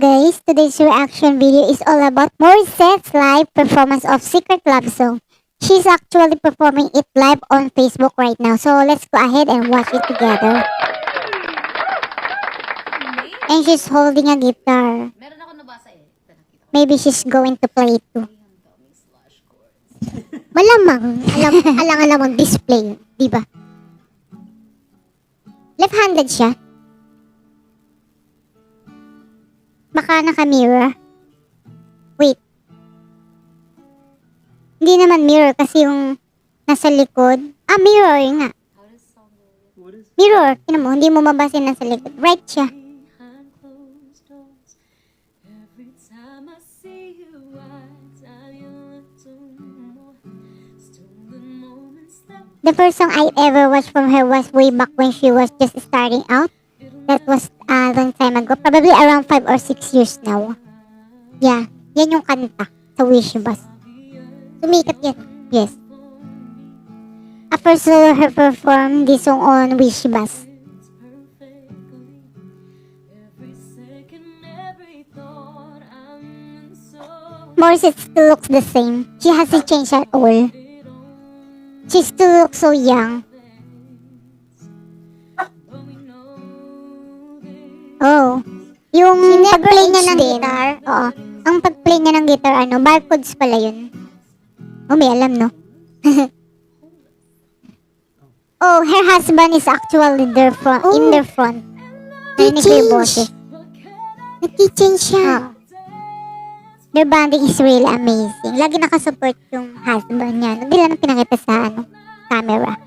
Guys, today's reaction video is all about Morissette's live performance of Secret Love Song. She's actually performing it live on Facebook right now. So let's go ahead and watch it together. And she's holding a guitar. Meron ako nabasa eh. Maybe she's going to play it too. Malamang, alang-alang display, di ba? Left-handed siya. Baka naka-mirror. Wait. Hindi naman mirror kasi yung nasa likod. Mirror nga. Mirror. Tinan mo, hindi mo mabasin nasa likod. Right siya. The first song I ever watched from her was way back when she was just starting out. That was a long time ago. Probably around 5 or 6 years now. Yeah, yan yung kanta sa Wish Bus. Sumikat yan. Yes. I first saw her perform this song on Wish Bus. Morissette still looks the same. She hasn't changed at all. She still looks so young. Oh. Yung pag-play niya ng guitar, oo. Ang pag-play niya ng guitar, barcodes pala yun. Oh, may alam, no? Oh, her husband is actually there in the front. Narinig ko yung boses. Nag-change siya. Their bonding is really amazing. Lagi nakasupport yung husband niya. Hindi lang pinakita sa camera.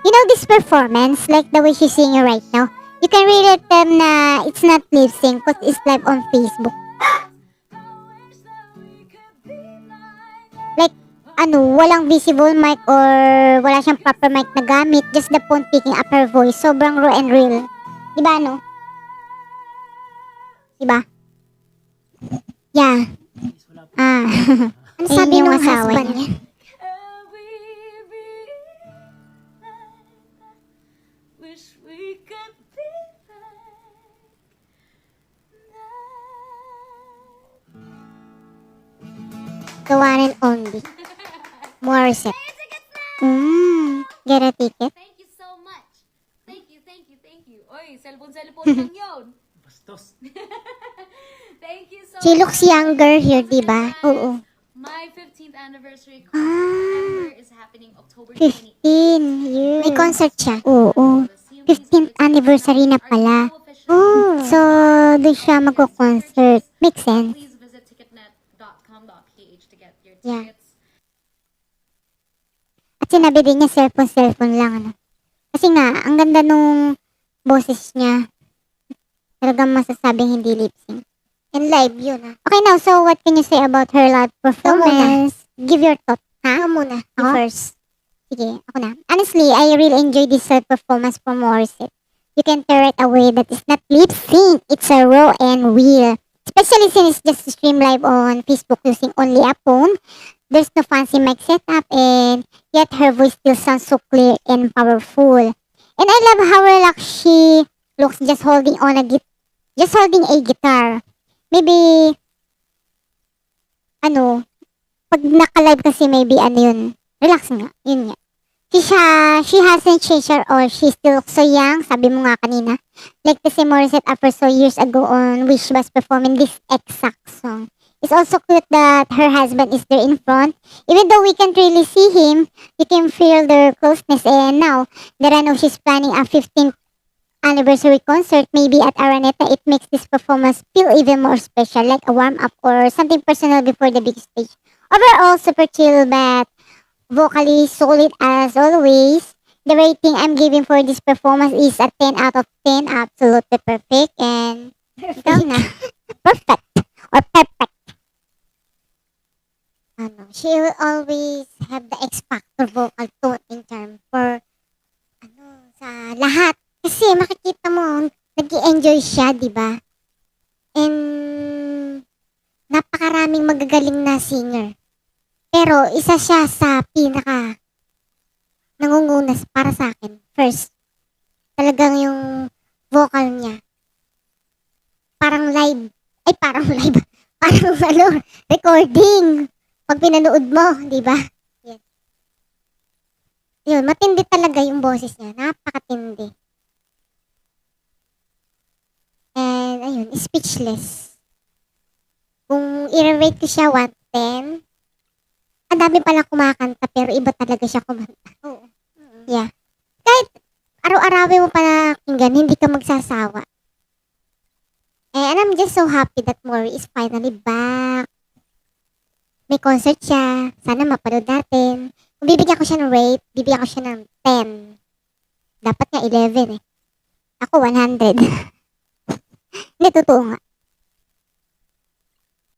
You know this performance, like the way she's singing right now, you can relate them na it's not lip sync because it's live on Facebook. Like, walang visible mic or wala siyang proper mic na gamit, just the phone picking up her voice. Sobrang raw and real. Diba, no? Diba? Yeah. Ano sabi ng husband niya? The one and only. Morissette. Get a ticket. Thank you so much. Thank you. Oy, cellphone lang yun. Bastos. Thank you so much. She looks younger here, diba? Oo. My 15th anniversary concert is happening October 28th. 15 years. May concert siya? Oo. 15th anniversary na pala. Oh. So, doon siya magko-concert. Makes sense. Please visit ticketnet.com.ph to get your Yeah. tickets. At sinabi din niya cellphone lang. Kasi nga, ang ganda nung boses niya. Talagang masasabing hindi lip sync. And live yun Okay, now, so what can you say about her live performance? Give your thought. Ako muna. You first. Sige, ako na. Honestly, I really enjoy this performance from Morissette. You can tell right away that it's not lip sync. It's a raw and real. Especially since it's just stream live on Facebook using only a phone. There's no fancy mic setup and yet her voice still sounds so clear and powerful. And I love how relaxed she looks just holding a guitar. Maybe pag naka-live kasi maybe yun. Relax nga, yun nga. She hasn't changed at all. She still looks so young, sabi mo nga kanina. Like the same Morissette after so years ago on Wish Bus performing this exact song. It's also cute that her husband is there in front. Even though we can't really see him, you can feel their closeness. And now that I know she's planning a 15th anniversary concert, maybe at Araneta, it makes this performance feel even more special, like a warm-up or something personal before the big stage. Overall, super chill, but vocally solid as always. The rating I'm giving for this performance is a 10 out of 10. Absolutely perfect. And ikaw na. Perfect. Or perfect. She will always have the X factor vocal tone in term for sa lahat. Kasi makikita mo, nag-i-enjoy siya, di ba? And napakaraming magagaling na singer. Pero isa siya sa pinaka nangungunas para sa akin. First, talagang yung vocal niya. Parang live. Ay, parang live. Parang recording. Pag pinanood mo, di ba? Yan. Yun, matindi talaga yung boses niya. Napakatindi. And, ayun, speechless. Kung i-rate ko siya 1-10, ang dami palang kumakanta pero iba talaga siya kumanta. Oo. Yeah. Kahit araw-arawin mo pa nakinggan, hindi ka magsasawa. And I'm just so happy that Maury is finally back. May concert siya. Sana mapanood natin. Kung bibigyan ko siya ng rate, bibigyan ko siya ng 10. Dapat nga 11 eh. Ako 100. Hindi, totoo nga.